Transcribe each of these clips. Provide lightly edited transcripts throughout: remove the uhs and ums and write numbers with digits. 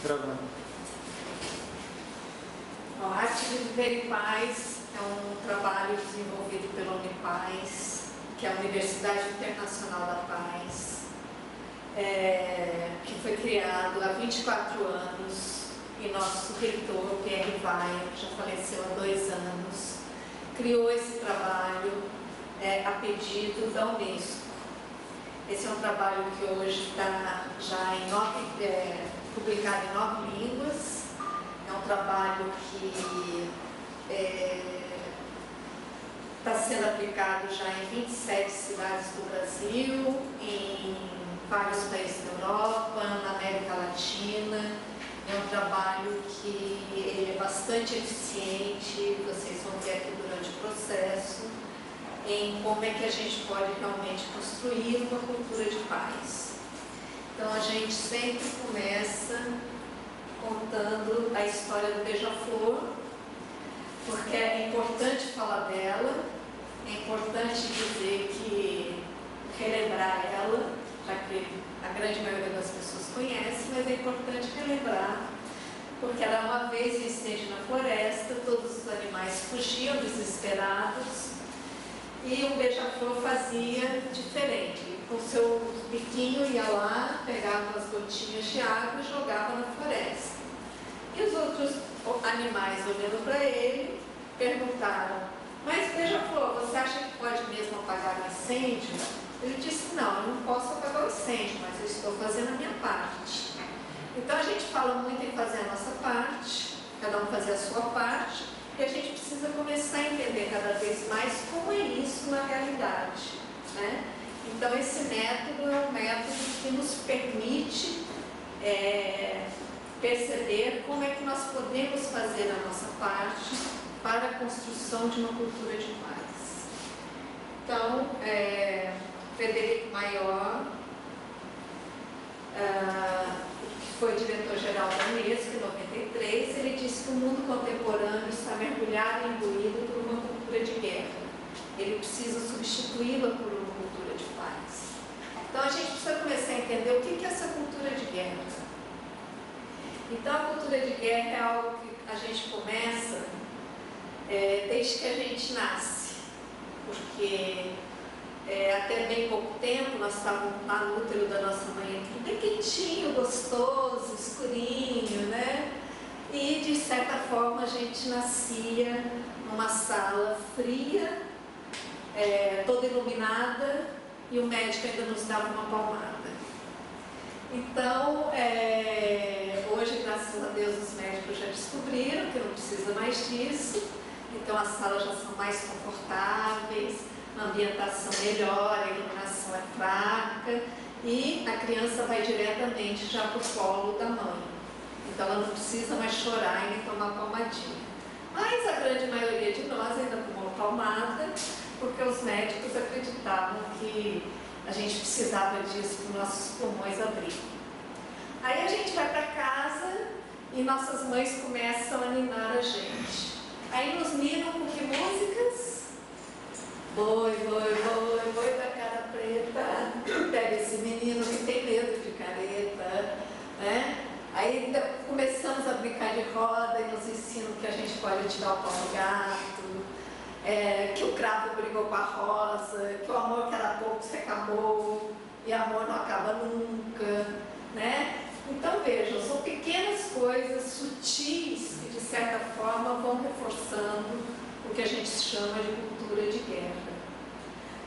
Gravando. A Arte de Viver em Paz é um trabalho desenvolvido pela Unipaz, que é a Universidade Internacional da Paz, que foi criado há 24 anos, e nosso reitor, Pierre Weill, que já faleceu há 2 anos, criou esse trabalho a pedido da Unesco. Esse é um trabalho que hoje está já publicado em 9 línguas. É um trabalho que está sendo aplicado já em 27 cidades do Brasil, em vários países da Europa, na América Latina. É um trabalho que ele é bastante eficiente, vocês vão ver aqui durante o processo, em como é que a gente pode realmente construir uma cultura de paz. Então a gente sempre começa contando a história do Beija-Flor, porque é importante falar dela, é importante dizer que relembrar ela, já que a grande maioria das pessoas conhece, mas é importante relembrar, porque era uma vez incêndio na floresta, todos os animais fugiam desesperados, e o Beija-Flor fazia diferente. Com seu biquinho ia lá, pegava as gotinhas de água e jogava na floresta. E os outros animais, olhando para ele, perguntaram: mas Beija-Flor, você acha que pode mesmo apagar o incêndio? Ele disse: não, eu não posso apagar o incêndio, mas eu estou fazendo a minha parte. Então a gente fala muito em fazer a nossa parte, cada um fazer a sua parte, e a gente precisa começar a entender cada vez mais como é isso na realidade, né? Então esse método é um método que nos permite perceber como é que nós podemos fazer a nossa parte para a construção de uma cultura de paz. Então, Frederico Maior, que foi diretor-geral da Unesco em 93, ele disse que o mundo contemporâneo está mergulhado e imbuído por uma cultura de guerra. Ele precisa substituí-la por uma cultura de paz. Então a gente precisa começar a entender o que é essa cultura de guerra. Então a cultura de guerra é algo que a gente começa desde que a gente nasce, porque até bem pouco tempo nós estávamos lá no útero da nossa mãe, tudo bem quentinho, gostoso, escurinho, né? E de certa forma a gente nascia numa sala fria, toda iluminada, e o médico ainda nos dava uma palmada. Então, hoje, graças a Deus, os médicos já descobriram que não precisa mais disso. Então as salas já são mais confortáveis, a ambientação melhora, a iluminação é fraca e a criança vai diretamente já para o colo da mãe. Então ela não precisa mais chorar e nem tomar palmadinha. Mas a grande maioria de nós ainda tomou palmada, porque os médicos acreditavam que a gente precisava disso para os nossos pulmões abrirem. Aí a gente vai para casa e nossas mães começam a ninar a gente. Aí nos ninam com que músicas? Boi, boi, boi, boi da cara preta, pega esse menino que tem medo de careta, né? Aí começamos a brincar de roda e nos ensinam que a gente pode tirar o pau no gato, que o cravo brigou com a rosa, que o amor que era pouco se acabou, e amor não acaba nunca, né? Então vejam, são pequenas coisas sutis que de certa forma vão reforçando o que a gente chama de cultura de guerra.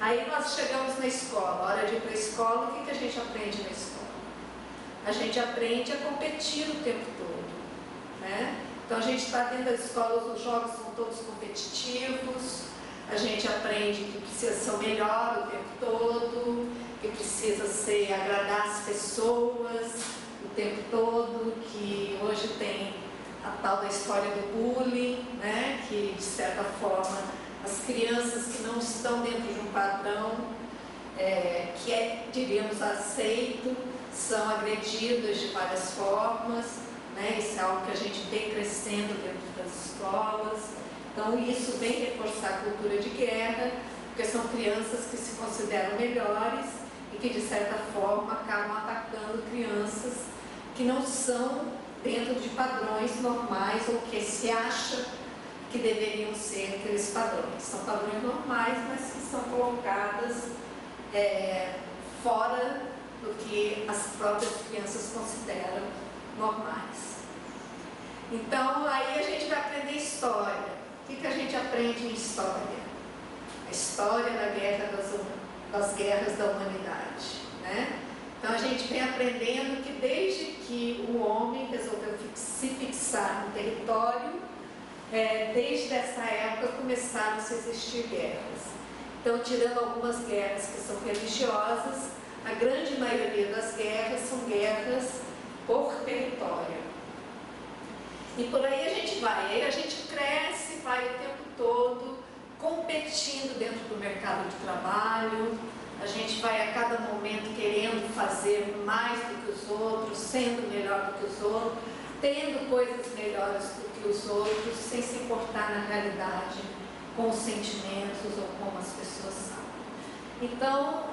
Aí nós chegamos na escola, hora de ir para a escola, o que a gente aprende na escola? A gente aprende a competir o tempo todo, né? Então a gente está dentro da escola, os jogos são todos competitivos, a gente aprende que precisa ser o melhor o tempo todo, que precisa agradar as pessoas o tempo todo, que hoje tem a tal da história do bullying, né? Que de certa forma as crianças que não estão dentro de um padrão que diríamos, aceito, são agredidas de várias formas, né? Isso é algo que a gente vem crescendo dentro das escolas. Então isso vem reforçar a cultura de guerra, porque são crianças que se consideram melhores e que de certa forma acabam atacando crianças que não são dentro de padrões normais ou que se acha que deveriam ser aqueles padrões. São padrões normais, mas que são colocadas fora do que as próprias crianças consideram normais. Então, aí a gente vai aprender história. O que a gente aprende em história? A história das guerras da humanidade, né? Então, a gente vem aprendendo que desde que o homem resolveu se fixar no território, desde essa época começaram a existir guerras. Então, tirando algumas guerras que são religiosas, a grande maioria das guerras são guerras por território. E por aí a gente vai. Aí a gente cresce, vai o tempo todo competindo dentro do mercado de trabalho. A gente vai a cada momento querendo fazer mais do que os outros, sendo melhor do que os outros, tendo coisas melhores do que os outros, sem se importar na realidade com os sentimentos ou como as pessoas são. Então,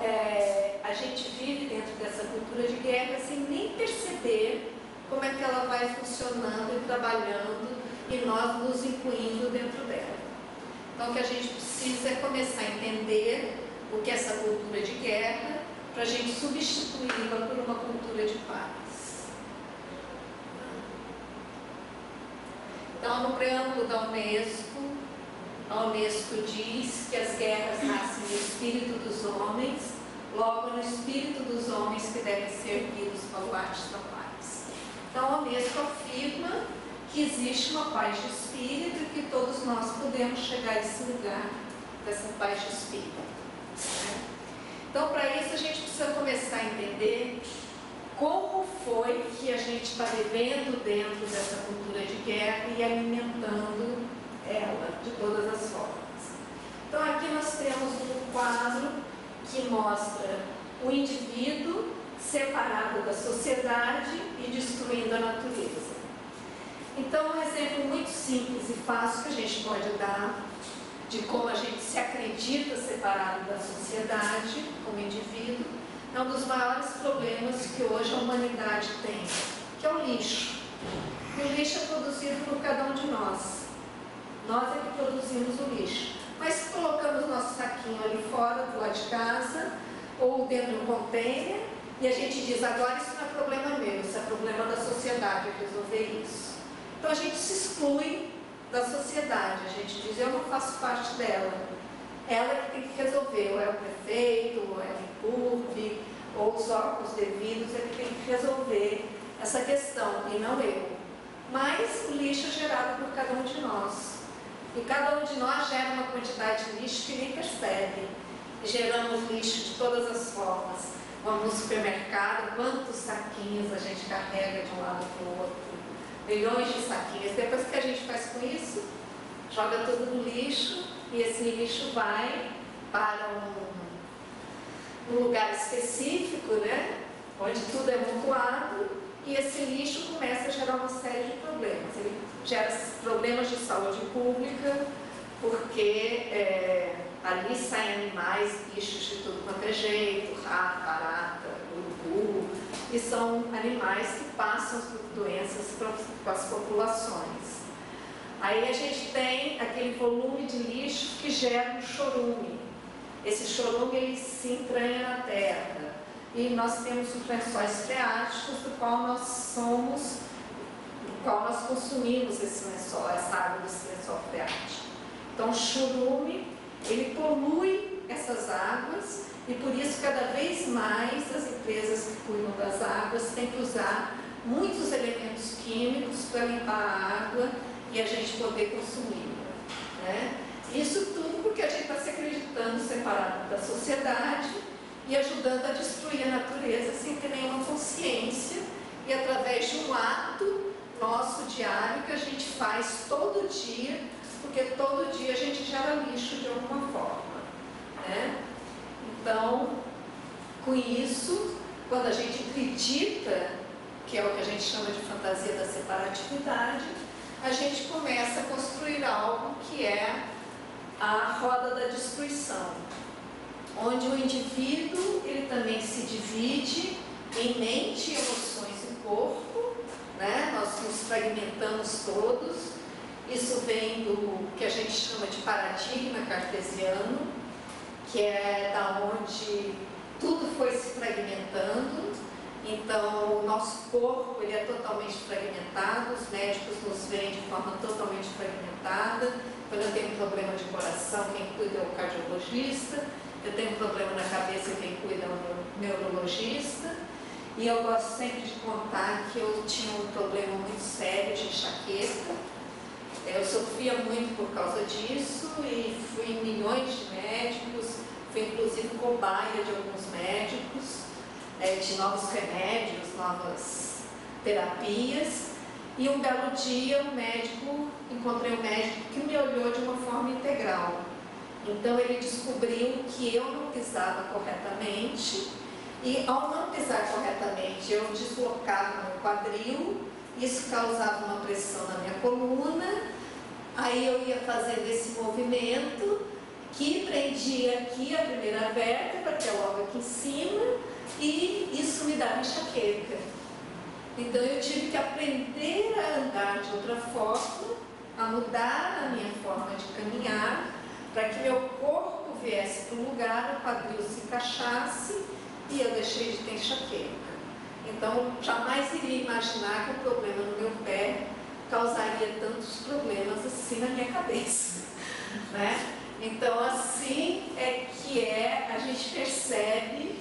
a gente vive dentro dessa cultura de guerra sem nem perceber como é que ela vai funcionando e trabalhando e nós nos incluindo dentro dela. Então, o que a gente precisa é começar a entender o que é essa cultura de guerra para a gente substituí-la por uma cultura de paz. Então, no preâmbulo da Unesco, a Unesco diz que as guerras nascem no espírito dos homens, logo no espírito dos homens que devem ser erguidos baluartes da paz. Então, a Unesco afirma que existe uma paz de espírito e que todos nós podemos chegar a esse lugar dessa paz de espírito. Então, para isso, a gente precisa começar a entender como foi que a gente está vivendo dentro dessa cultura de guerra e alimentando ela de todas as formas. Então, aqui nós temos um quadro que mostra o indivíduo separado da sociedade e destruindo a natureza. Então, um exemplo muito simples e fácil que a gente pode dar de como a gente se acredita separado da sociedade, como indivíduo, é um dos maiores problemas que hoje a humanidade tem, que é o lixo. E o lixo é produzido por cada um de nós. Nós é que produzimos o lixo. Mas colocamos nosso saquinho ali fora, do lado de casa, ou dentro de um container, e a gente diz, agora isso não é problema meu, isso é problema da sociedade, resolver isso. Então a gente se exclui da sociedade, a gente diz, eu não faço parte dela. Ela que tem que resolver, ou é o prefeito, ou é o INCURB, ou os órgãos devidos, é que tem que resolver essa questão, e não eu. Mas o lixo é gerado por cada um de nós. E cada um de nós gera uma quantidade de lixo que nem percebe. Geramos lixo de todas as formas. Vamos no supermercado, quantos saquinhos a gente carrega de um lado para o outro? Milhões de saquinhos. Depois que a gente faz com isso, joga tudo no lixo e esse lixo vai para um lugar específico, né? Onde tudo é amontoado e esse lixo começa a gerar uma série de problemas. Ele gera problemas de saúde pública, porque ali saem animais, bichos de tudo quanto é jeito, rato, barata, urubu, e são animais que passam por doenças para as populações. Aí a gente tem aquele volume de lixo que gera um chorume. Esse chorume ele se entranha na terra e nós temos os lençóis freáticos do qual nós consumimos esse lençol, essa água desse lençol freático. Então o chorume ele polui essas águas e por isso cada vez mais as empresas que cuidam das águas têm que usar muitos elementos químicos para limpar a água e a gente poder consumi-la, né? Isso tudo porque a gente está se acreditando separado da sociedade e ajudando a destruir a natureza sem ter nenhuma consciência e através de um ato nosso diário que a gente faz todo dia, porque todo dia a gente gera lixo de alguma forma, né? Então, com isso, quando a gente acredita, que é o que a gente chama de fantasia da separatividade, a gente começa a construir algo que é a roda da destruição, onde o indivíduo ele também se divide em mente, emoções e corpo, né? Nós nos fragmentamos todos. Isso vem do que a gente chama de paradigma cartesiano, que é da onde tudo foi se fragmentando. Então, o nosso corpo ele é totalmente fragmentado, os médicos nos veem de forma totalmente fragmentada. Quando eu tenho um problema de coração, quem cuida é o cardiologista. Eu tenho um problema na cabeça, quem cuida é o neurologista. E eu gosto sempre de contar que eu tinha um problema muito sério de enxaqueca. Eu sofria muito por causa disso e fui em milhões de médicos, fui inclusive cobaia de alguns médicos, de novos remédios, novas terapias. E um belo dia encontrei um médico que me olhou de uma forma integral. Então ele descobriu que eu não pisava corretamente e ao não pisar corretamente eu deslocava meu quadril, isso causava uma pressão na minha coluna, aí eu ia fazendo esse movimento que prendia aqui a primeira vértebra, que é logo aqui em cima, e isso me dava enxaqueca. Então eu tive que aprender a andar de outra forma, a mudar a minha forma de caminhar, para que meu corpo viesse para o lugar, o quadril se encaixasse e eu deixei de ter enxaqueca. Então, jamais iria imaginar que o problema no meu pé causaria tantos problemas assim na minha cabeça, né? Então, assim é que a gente percebe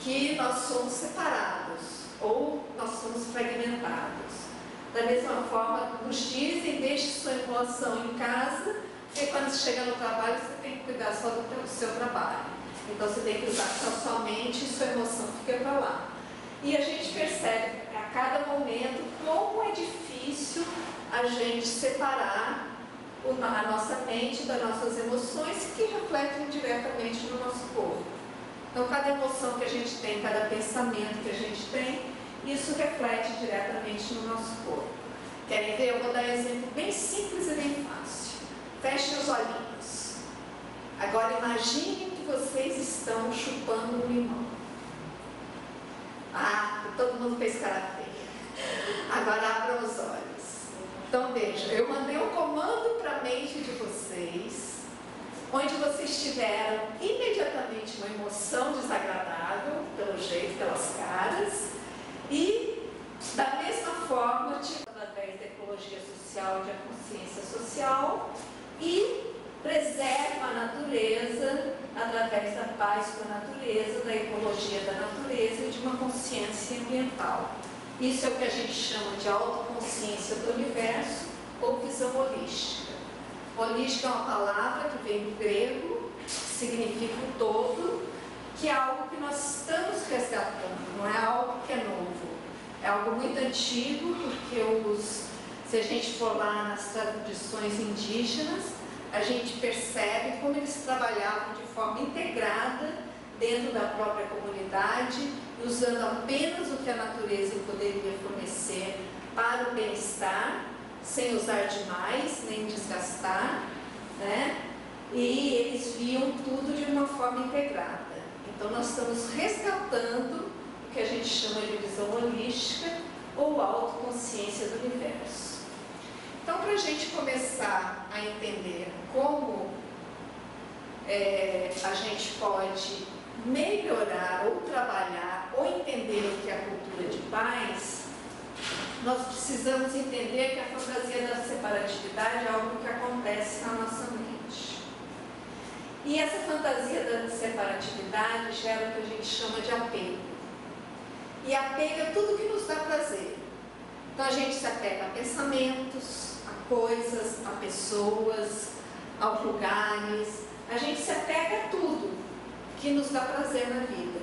que nós somos separados ou nós somos fragmentados. Da mesma forma, nos dizem, deixe sua emoção em casa, porque quando você chega no trabalho, você tem que cuidar só do seu trabalho. Então, você tem que usar só sua mente e sua emoção fica para lá. E a gente percebe a cada momento como é difícil a gente separar a nossa mente das nossas emoções que refletem diretamente no nosso corpo. Então, cada emoção que a gente tem, cada pensamento que a gente tem, isso reflete diretamente no nosso corpo. Querem ver? Eu vou dar um exemplo bem simples e bem fácil. Fechem os olhinhos. Agora imaginem que vocês estão chupando um limão. Ah, todo mundo fez cara feia. Agora abram os olhos. Então vejam, eu mandei um comando para a mente de vocês, onde vocês tiveram imediatamente uma emoção desagradável, pelo jeito, pelas caras, e da mesma forma, através da ecologia social e da consciência social, e preserva a natureza através da paz com a natureza, da ecologia da natureza e de uma consciência ambiental. Isso é o que a gente chama de autoconsciência do universo ou visão holística. Holística é uma palavra que vem do grego, que significa o todo, que é algo que nós estamos resgatando, não é algo que é novo. É algo muito antigo, porque se a gente for lá nas tradições indígenas, a gente percebe como eles trabalhavam de forma integrada dentro da própria comunidade, usando apenas o que a natureza poderia fornecer para o bem-estar, sem usar demais, nem desgastar, né? E eles viam tudo de uma forma integrada. Então nós estamos resgatando o que a gente chama de visão holística ou autoconsciência do universo. Então, para a gente começar a entender como a gente pode melhorar ou trabalhar ou entender o que é a cultura de paz, nós precisamos entender que a fantasia da separatividade é algo que acontece na nossa mente. E essa fantasia da separatividade gera o que a gente chama de apego. E apego é tudo que nos dá prazer. Então a gente se apega a pensamentos, a coisas, a pessoas, aos lugares. A gente se apega a tudo que nos dá prazer na vida.